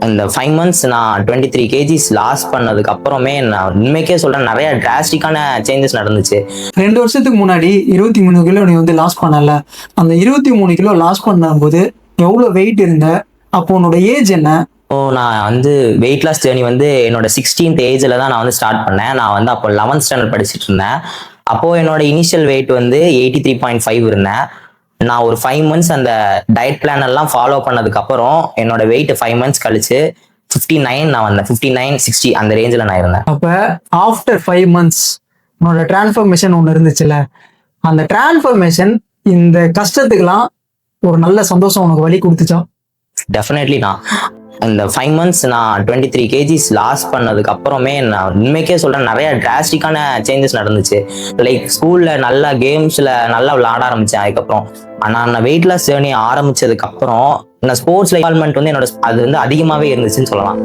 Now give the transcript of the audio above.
இந்த 5 months நான் 23 kgs loss பண்ணதுக்கு அப்புறமே நான் உண்மைக்கே சொல்றேன், நிறைய டிராஸ்டிக்கான சேஞ்சஸ் நடந்துச்சு. 2 வருஷத்துக்கு முன்னாடி 23 கிலோ நீ வந்து லாஸ் பண்ணல. அந்த 23 கிலோ லாஸ் பண்ணும்போது எவ்வளவு வெயிட் இருந்த? அப்போ உன்னோட ஏஜ் என்ன? நான் வந்து வெயிட் லாஸ் ஜேர்னி வந்து என்னோட 16th ஏஜ்ல தான் நான் வந்து ஸ்டார்ட் பண்ணேன். நான் வந்து அப்போ 11th ஸ்டாண்டர்ட் படிச்சுட்டு இருந்தேன். அப்போ என்னோட இனிஷியல் வெயிட் வந்து 83.5 இருந்தேன். நான் ஒரு 5 months அந்த டயட் பிளான் எல்லாம் ஃபாலோ பண்ணதுக்கு அப்புறம் என்னோட வெயிட் 5 months கழிச்சு 59 நான் வந்தேன். 59-60 அந்த ரேஞ்சில் நான் இருந்தேன். அப்ப ஆஃப்டர் 5 months உன்னோட டிரான்ஸ்ஃபர்மேஷன் ஒன்று இருந்துச்சுல்ல, அந்த டிரான்ஸ்ஃபர்மேஷன் இந்த கஷ்டத்துக்கெல்லாம் ஒரு நல்ல சந்தோஷம் உனக்கு வழி கொடுத்துச்சா? டெஃபினெட்லி நான் இந்த 5 months நான் 23 kgs லாஸ் பண்ணதுக்கு அப்புறமே நான் உண்மைக்கே சொல்றேன், நிறைய டிராஸ்டிக்கான சேஞ்சஸ் நடந்துச்சு. லைக் ஸ்கூல்ல நல்லா கேம்ஸ்ல நல்லா விளையாட ஆரம்பிச்சேன். அதுக்கப்புறம் நான் வெயிட் லாஸ் ஜேர்னி ஆரம்பிச்சதுக்கு அப்புறம் நான் ஸ்போர்ட்ஸ் இன்வால்மெண்ட் வந்து என்னோட அது வந்து அதிகமாவே இருந்துச்சுன்னு சொல்லலாம்.